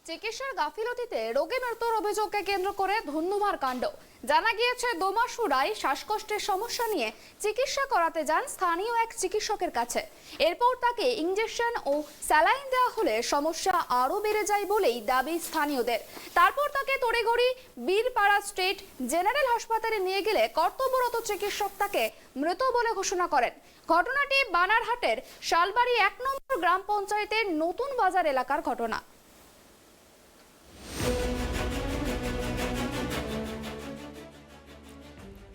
চিকিৎসার গাফিলতিতে রোগী মৃত্যুর অভিযোগকে কেন্দ্র করে ধুন্ধুমার কাণ্ড। জানা গিয়েছে দোমাশুরায় শ্বাসকষ্টের সমস্যা নিয়ে চিকিৎসা করাতে যান স্থানীয় এক চিকিৎসকের কাছে। এরপর তাকে ইনজেকশন ও স্যালাইন দেওয়া হলে সমস্যা আরও বেড়ে যায় বলেই দাবি স্থানীয়দের। তারপর তাকে তড়িঘড়ি বীরপাড়া স্টেট জেনারেল হাসপাতালে নিয়ে গেলে কর্তব্যরত চিকিৎসক তাকে মৃত বলে ঘোষণা করেন। ঘটনাটি বানারহাটের শালবাড়ি ১ নম্বর গ্রাম পঞ্চায়েতের নতুন বাজার এলাকার ঘটনা।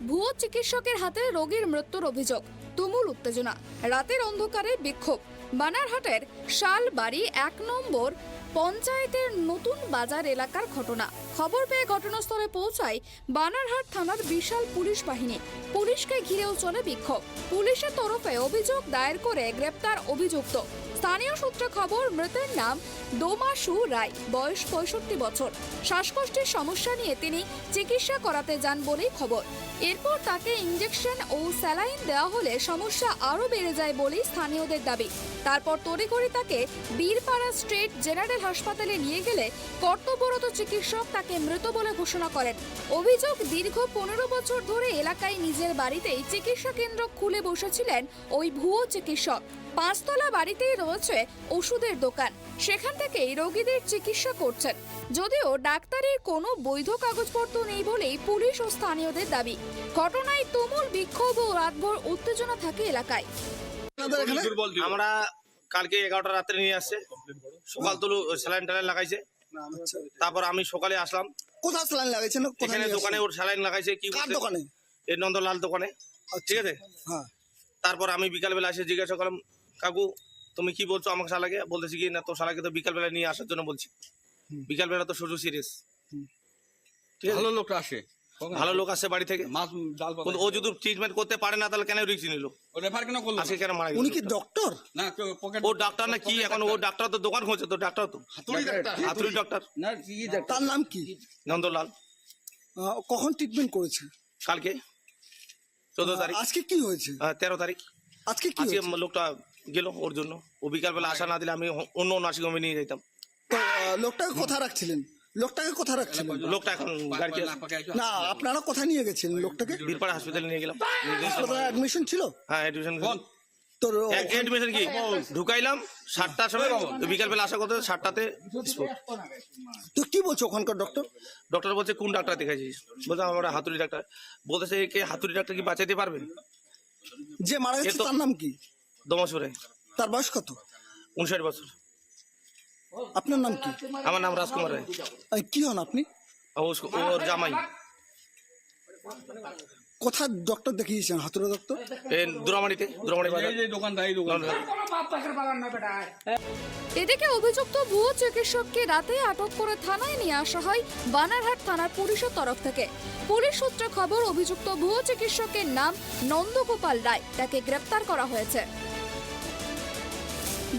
ভুয়ো চিকিৎসকের হাতে রোগীর মৃত্যুর অভিযোগ, তুমুল উত্তেজনা, রাতের অন্ধকারে বিক্ষোভ। বানারহাটের শালবাড়ি ১ নম্বর পঞ্চায়েতের নতুন বাজার এলাকার ঘটনা। খবর পেয়ে ঘটনাস্থলে পৌঁছায় বানারহাট থানার বিশাল পুলিশ বাহিনী। পুলিশকে ঘিরেও চলে বিক্ষোভ। পুলিশের তরফে অভিযোগ দায়ের করে গ্রেপ্তার অভিযুক্ত। স্থানীয় সূত্রে খবর, মৃতের নাম দোমাশু রায়, বয়স ৬৫ বছর। শ্বাসকষ্টের সমস্যা নিয়ে তিনি চিকিৎসা করাতে যান বলেই খবর। এরপর তাকে ইনজেকশন ও স্যালাইন দেওয়া হলে সমস্যা আরও বেড়ে যায় বলেই স্থানীয়দের দাবি। তারপর তড়িঘড়ি তাকে বীরপাড়া স্টেট জেনারেল হাসপাতালে নিয়ে গেলে কর্তব্যরত চিকিৎসক তাকে মৃত বলে ঘোষণা করেন। অভিযোগ, দীর্ঘ ১৫ বছর ধরে এলাকায় নিজের বাড়িতেই চিকিৎসা কেন্দ্র খুলে বসেছিলেন ওই ভুয়ো চিকিৎসক। ৫ তলা বাড়িতেই রয়েছে ওষুধের দোকান, সেখান থেকেই রোগীদের চিকিৎসা করছেন। যদিও ডাক্তারের কোনো বৈধ কাগজপত্র নেই বলেই পুলিশ ও স্থানীয়দের দাবি। ঘটনায় তুমুল বিক্ষোভ ও রাতভর উত্তেজনা থাকে এলাকায়। আমরা কালকে ১১টা রাত্রে নিয়ে আসছে, সকাল তুলু স্যালাইন ট্যালাইন লাগাইছে। তারপর আমি সকালে আসলাম। কোথায় স্যালাইন লাগাইছেন? এখানে দোকানে ওর স্যালাইন লাগাইছে। কি দোকানে? এই নন্দলাল দোকানে। ঠিক আছে। হ্যাঁ। তারপর আমি বিকালবেলা এসে জিজ্ঞাসা করলাম, কাকু তুমি কি বলছো আমাকে? শালাকে বলতেছি কি না, তো শালাকে তো বিকালবেলা নিয়ে আসার জন্য বলছি। বিকালবেলা তো শুধু সিরিয়াস। ঠিক আছে, ভালো লোকটা আসে, ভালো লোক আসছে বাড়ি থেকে। ও যদি ট্রিটমেন্ট করতে পারে না তাহলে কেন রিস্ক নিল? রেফার কেন করলো? আজকে কেন মারা গেল? উনি কি ডক্টর? না, পকেট ও ডাক্তার না কি? এখন ও ডাক্তার তো দোকান খুঁজছে, তো ডাক্তার তো হাতুড়ি ডাক্তার। না, কি ডাক্তার? তার নাম কি? নন্দলাল। কখন ট্রিটমেন্ট করেছে? কালকে 14 তারিখ। আজকে কি হয়েছে? 13 তারিখ। আজকে কি আজকে হয়েছে? লোকটা গেল ওর জন্য। ও বিকালবেলা আসা না দিলে আমি অন্য নার্সিংহোমে নিয়ে যেতাম। তো লোকটাকে কোথায় রাখছিলেন? লোকটাকে কোথায় রাখছিলেন? লোকটা এখন গাড়িতে না, আপনারা কোথায় নিয়ে গেছেন লোকটাকে? বীরপাড়া হসপিটালে নিয়ে গেলাম। কোথায় অ্যাডমিশন ছিল? হ্যাঁ, এডমিশন। তোর এডমিশন কি ঢুকাইলাম 7টার সময়, বিকালবেলা আসা কথা 7টাতে। তো কি বলছো ওখানকার ডক্টর? ডক্টর বলছে কোন ডাক্তার দেখাইছিস? বলছে আমরা হাতুড়ি ডাক্তার। বলতেছে কে হাতুড়ি ডাক্তার কি বাঁচাইতে পারবে? যে মারা গেছে তার নাম কি? দমাসুরে। তার বয়স কত? 59 বছর। আপনার নাম কি? আমার নাম রাজকুমার রায়। কি হন আপনি? ওর জামাই। কোথায় ডক্টর দেখিয়েছেন? হাতুড়ে ডক্টর? দুরামানিতে, দুরামানি বাজার। এই দোকানটা, এই দোকান। এদিকে অভিযুক্ত ভুয়ো চিকিৎসককে রাতে আটক করে থানায় নিয়ে আসা হয় বানারহাট থানার পুলিশের তরফ থেকে। পুলিশ সূত্রে খবর, অভিযুক্ত ভুয়ো চিকিৎসকের নাম নন্দগোপাল রায়। তাকে গ্রেপ্তার করা হয়েছে।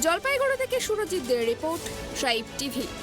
জলপাইগুড়ি থেকে সুরজিৎ দের রিপোর্ট, ট্রাইব টিভি।